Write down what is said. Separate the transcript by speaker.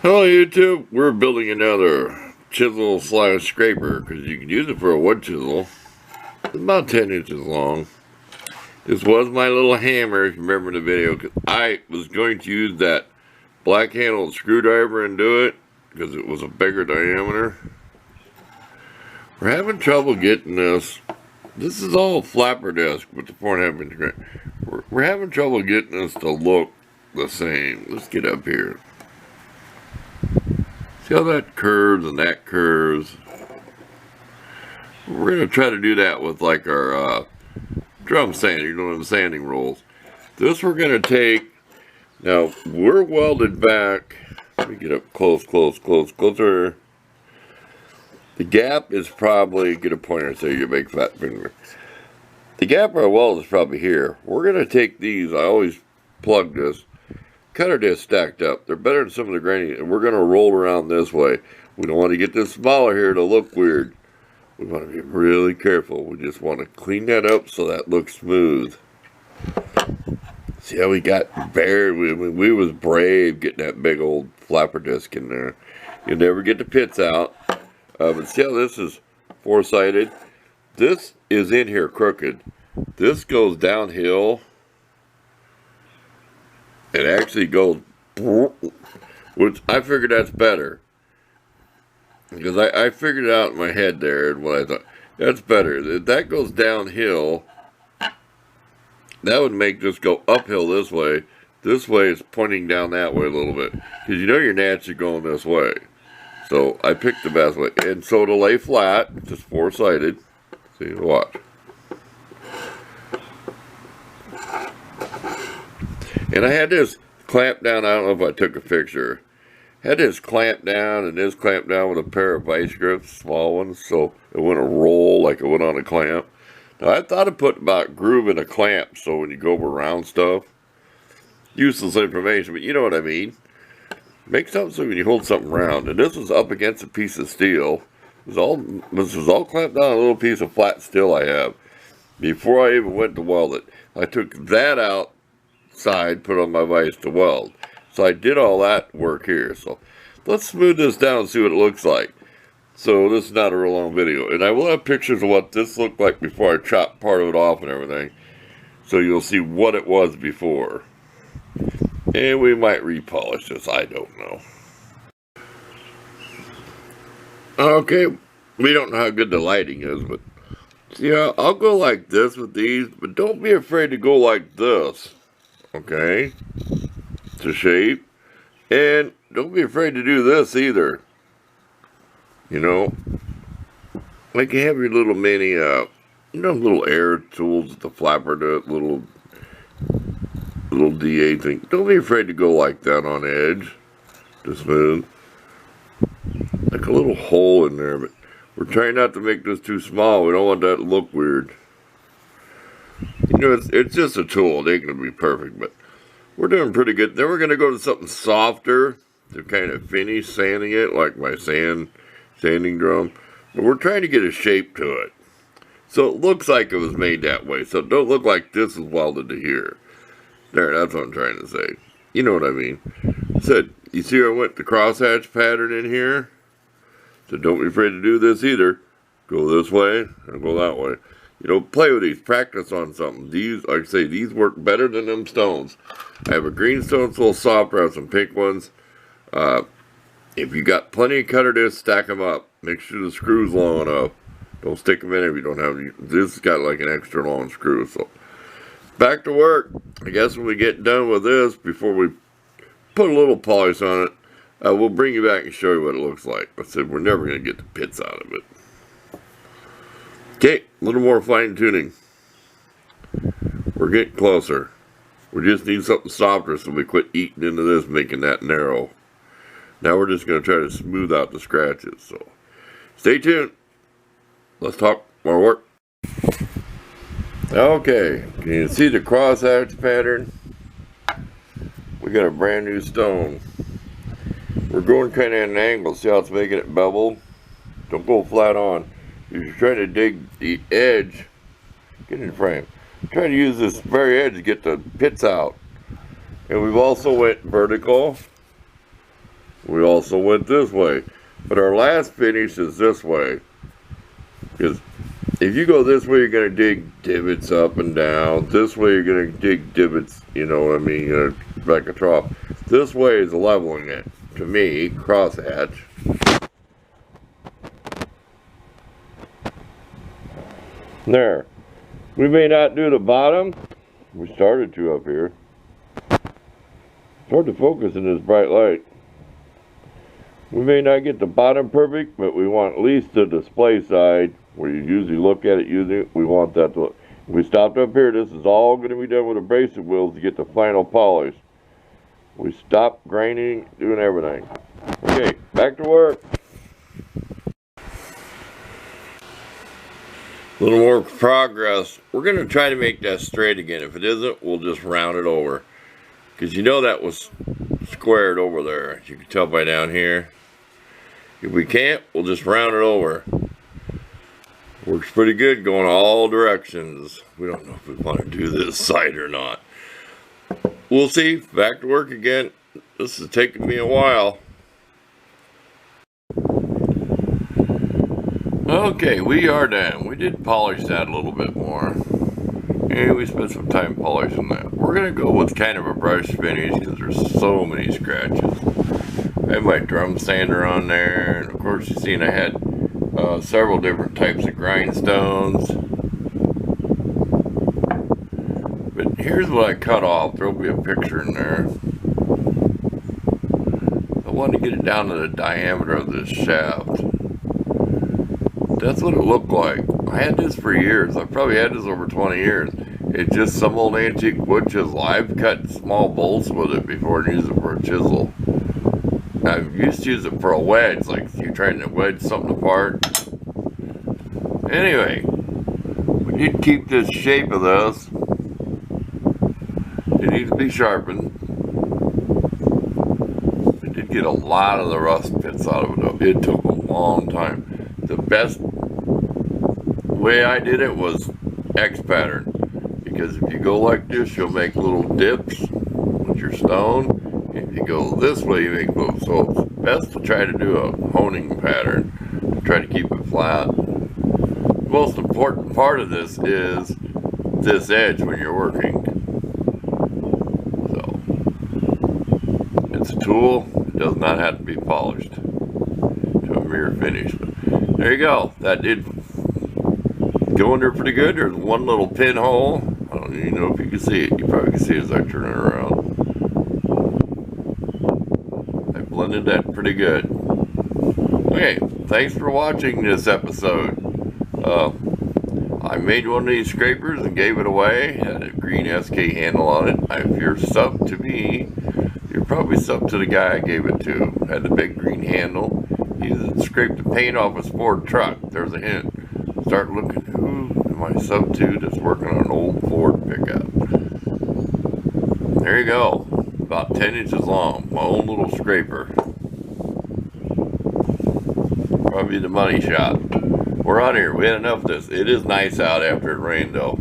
Speaker 1: Hello YouTube, we're building another chisel slash scraper because you can use it for a wood chisel. It's about 10 inches long. This was my little hammer, if you remember the video, because I was going to use that black handled screwdriver and do it because it was a bigger diameter. We're having trouble getting this. This is all flapper disc with the 4.5 inch grain. We're having trouble getting this to look the same. Let's get up here. See how that curves and that curves? We're going to try to do that with like our drum sander, you know, the sanding rolls. This we're going to take, now we're welded back. Let me get up closer. The gap is probably, get a pointer so you make fat finger. The gap of our weld is probably here. We're going to take these, I always plug this. Cutter discs stacked up. They're better than some of the grainy, and we're going to roll around this way. We don't want to get this smaller here to look weird. We want to be really careful. We just want to clean that up so that looks smooth. See how we got buried? We was brave getting that big old flapper disc in there. You'll never get the pits out. But see how this is four-sided? This is in here crooked. This goes downhill. It actually goes, which I figured that's better. Because I figured it out in my head there, and what I thought, that's better. If that goes downhill, that would make this go uphill this way. This way is pointing down that way a little bit. Because you know your naturally going this way. So I picked the best way. And so to lay flat, just four-sided. See, watch. And I had this clamp down, I don't know if I took a picture. Had this clamp down and this clamp down with a pair of vice grips, small ones, so it wouldn't roll like it would on a clamp. Now I thought of putting about groove in a clamp so when you go around stuff. Useless information, but you know what I mean. Make something so when you hold something round. And this was up against a piece of steel. This was all clamped down on a little piece of flat steel I have. Before I even went to weld it. I took that out. Side, put on my vise to weld. So I did all that work here. So let's smooth this down and see what it looks like. So this is not a real long video. And I will have pictures of what this looked like before I chopped part of it off and everything. So you'll see what it was before. And we might repolish this. I don't know. Okay. We don't know how good the lighting is, but yeah, I'll go like this with these. But don't be afraid to go like this. Okay, to shape, and don't be afraid to do this either. You know, like you have your little mini, you know, little air tools with the flapper to it, little DA thing. Don't be afraid to go like that on edge, to smooth, like a little hole in there. But we're trying not to make this too small. We don't want that to look weird. You know, it's just a tool. It ain't going to be perfect, but we're doing pretty good. Then we're going to go to something softer to kind of finish sanding it, like my sanding drum. But we're trying to get a shape to it. So it looks like it was made that way. So it don't look like this is welded to here. There, that's what I'm trying to say. You know what I mean. So, you see I went the crosshatch pattern in here? So don't be afraid to do this either. Go this way and go that way. You know, play with these, practice on something. These, like I say, these work better than them stones. I have a green stone, it's a little softer, I have some pink ones. If you got plenty of cutter discs, stack them up. Make sure the screw's long enough. Don't stick them in if you don't have any. This has got like an extra long screw, so. Back to work. I guess when we get done with this, before we put a little polish on it, we'll bring you back and show you what it looks like. I said, we're never going to get the pits out of it. Okay, a little more fine tuning. We're getting closer. We just need something softer so we quit eating into this, making that narrow. Now we're just going to try to smooth out the scratches. So stay tuned. Let's talk more work. Okay, can you see the crosshatch pattern? We got a brand new stone. We're going kind of at an angle. See how it's making it bevel? Don't go flat on. You're trying to dig the edge. Get in frame. Trying to use this very edge to get the pits out. And we've also went vertical. we also went this way. But our last finish is this way. Because if you go this way, you're going to dig divots up and down. This way, you're going to dig divots, you know what I mean, like a trough. This way is leveling it. To me, crosshatch. There. We may not do the bottom. We started to up here. It's hard to focus in this bright light. We may not get the bottom perfect, but we want at least the display side, where you usually look at it, we want that to look. If we stopped up here, this is all going to be done with abrasive wheels to get the final polish. We stopped grinding, doing everything. Okay, back to work. A little more progress. We're going to try to make that straight again. If it isn't, we'll just round it over. Because you know that was squared over there, as you can tell by down here. If we can't, we'll just round it over. Works pretty good going all directions. We don't know if we want to do this side or not. We'll see. Back to work again. This is taking me a while. Okay, we are done. We did polish that a little bit more. And we spent some time polishing that. We're going to go with kind of a brush finish because there's so many scratches. I have my drum sander on there. And of course, you've seen I had several different types of grindstones. But here's what I cut off. There'll be a picture in there. I want to get it down to the diameter of this shaft. That's what it looked like. I had this for years. I've probably had this over 20 years. It's just some old antique wood chisel. I've cut small bolts with it before and used it for a chisel. I used to use it for a wedge, like if you're trying to wedge something apart. Anyway, we did keep this shape of this. It needs to be sharpened. I did get a lot of the rust pits out of it though. It took a long time. The best way I did it was X pattern, because if you go like this, you'll make little dips with your stone. If you go this way, you make little. So it's best to try to do a honing pattern to try to keep it flat. The most important part of this is this edge when you're working. So it's a tool. It does not have to be polished to a mere finish. But there you go. That did go in there pretty good. There's one little pinhole. I don't even know if you can see it. You probably can see it as I turn it around. I blended that pretty good. Okay, thanks for watching this episode. I made one of these scrapers and gave it away. Had a green SK handle on it. If you're subbed to me, you're probably subbed to the guy I gave it to. Had the big green handle. He scraped the paint off a Ford truck. There's a hint. Start looking, who am I sub to that's working on an old Ford pickup? There you go. About 10 inches long. My own little scraper. Probably the money shot. We're on here. We had enough of this. It is nice out after it rained though.